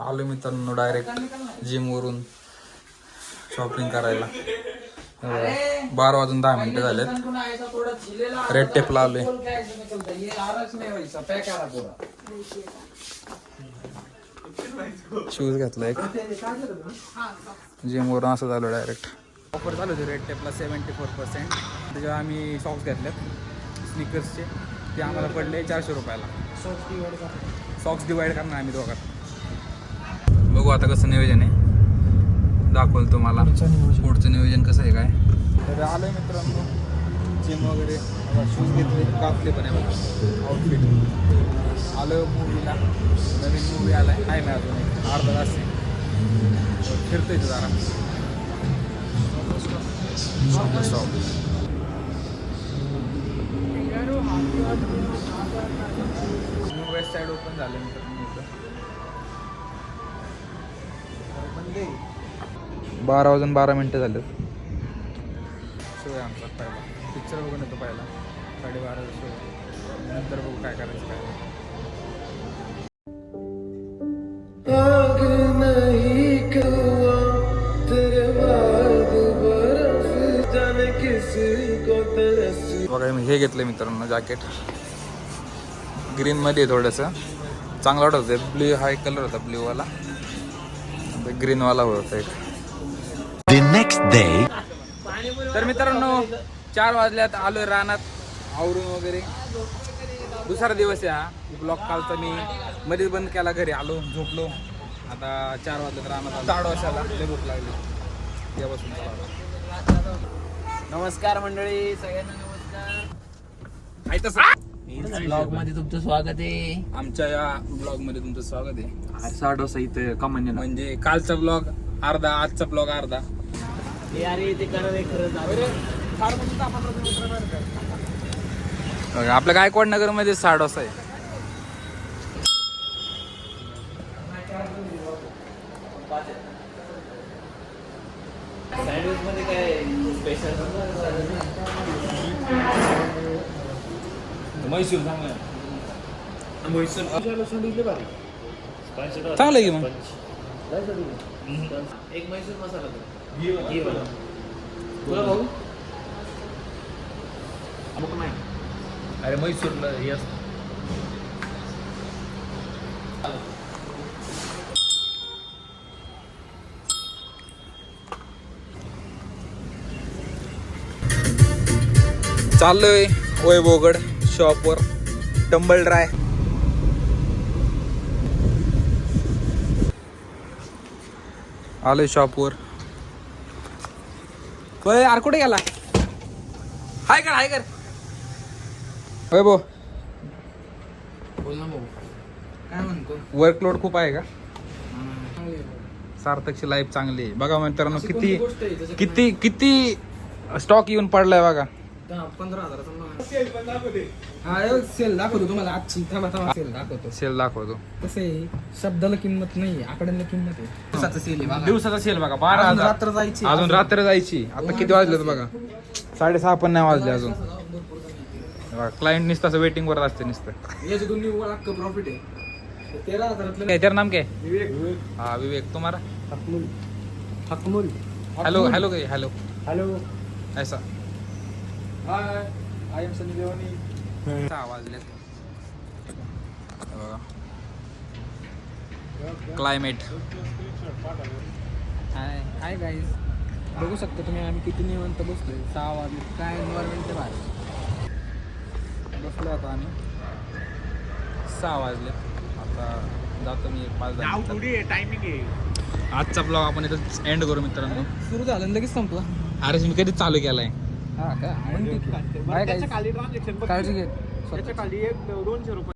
आलो मित्रांनो direct जिमवरून shopping करायला. 12 वाजून 10 मिनिटं झालेत. रेड टेपला आलोय. शूज घेतला एक. जिमवरून असं झालं डायरेक्ट. ऑफर चालू होती रेड टेपला 74%. त्याच्यावर आम्ही सॉक्स घेतलेत स्निकर्सचे. ते आम्हाला पडले 400 रुपयाला. सॉक्स डिवाइड करणार आम्ही दोघात. बघू आता कसं नियोजन आहे, दाखवलं तुम्हाला पुढचं नियोजन कसं आहे काय. तर आलं आहे मित्रांनो जिम वगैरे. शूज घेतले, कापले पण आहे बघा. आउटफिट आलं मूवीला. नवीन मूवी आला आहे ना अजून एक अर्धा तास आहे. फिरतोय तो जरा स्टॉप. वेस्ट साईड ओपन झालं मित्रांनो. 12 वाजून 12 मिनिटं झालं. शो आहे आमचा पहिला. पिक्चर बघून येतो पहिला 12:30 शो. नंतर बघू काय करायचं काय. बघा मी हे घेतलं मित्रांनो जॅकेट. ग्रीनमध्ये थोडंसं चांगलं वाटत होतं. ब्ल्यू हा एक कलर होता ब्ल्यूवाला, ग्रीनवाला होता एक. Next day. तर मित्रांनो 4 वाजल्यात. आलोय रानात आवरून वगैरे. दुसरा दिवस आहे हा. ब्लॉग कालचा मी मध्येच बंद केला. घरी आलो झोपलो. आता 4 वाजल्यात रानात. 3:30 वाजता लय भूक लागली तेव्हापासून. नमस्कार मंडळी, सगळ्यांना नमस्कार. ब्लॉग मध्ये तुमचं स्वागत आहे. आमच्या या ब्लॉग मध्ये तुमचं स्वागत आहे. साडोसा इथे कमान्य म्हणजे कालचा ब्लॉग अर्धा, आजचा ब्लॉग अर्धा. अरे ते करावे खरंच. आपल्या गायकवाड नगर मध्ये 6:30 आहे. सँडविच मध्ये काय स्पेशल? म्हैसूर चांगला म्हैसूर चांगलं आहे की मग. एक म्हैसूर मसाला तुला भाऊ. अरे म्हैसूरला हे असतं. चाललोय वैभवगड शॉपवर. Tumble dry. आलोय शॉपवर. यार कुठे गेला? हाय कर हाय कर. वैभव बोल ना भाऊ, काय म्हणतो? वर्कलोड खूप आहे का? सार्थकची लाईफ चांगली आहे बघा मित्रांनो. किती किती किती स्टॉक येऊन पडलाय बघा. 15,000 सेल दाखवतो तुम्हाला. आजची थांबा सेल दाखवतो. सेल दाखवतो. कसं आहे, शब्दाला किंमत नाही, आकड्यांना किंमत आहे. दिवसाचा सेल आहे बघा. दिवसाचा सेल बघा. 12,000. रात्र जायची. अजून रात्र जायची. आता किती वाजले बघा? 6:30 पण नाही वाजले अजून. क्लायंट नुसतं असं वेटिंग वर असते नुसतं. याचे दोन्ही अख्खं प्रॉफिट आहे. 13,000 काय तेरा नाम क्या है? विवेक. हाँ विवेक. तुम्हारा? हकमुल. हकमुल. हेलो हेलो गई हेलो हॅलो. ऐसा. हाय, आय एम सनी देवानी. 6 वाजले. क्लायमेट. हाय हाय गाईज, बघू शकता तुम्ही आम्ही किती निवांत बसलोय. 6 वाजले. काय एन्व्हायरमेंट बाहेर बसलो आता आम्ही. 6 वाजले. आता जातो मी 5-10 मिनिटात. आजचा ब्लॉग आपण इथं एंड करू मित्रांनो. सुरू झालं आणि लगेच संपला. अरे मी कधी चालू केलाय. हा का? काळजी घे. त्याच्या खाली 200 रुपये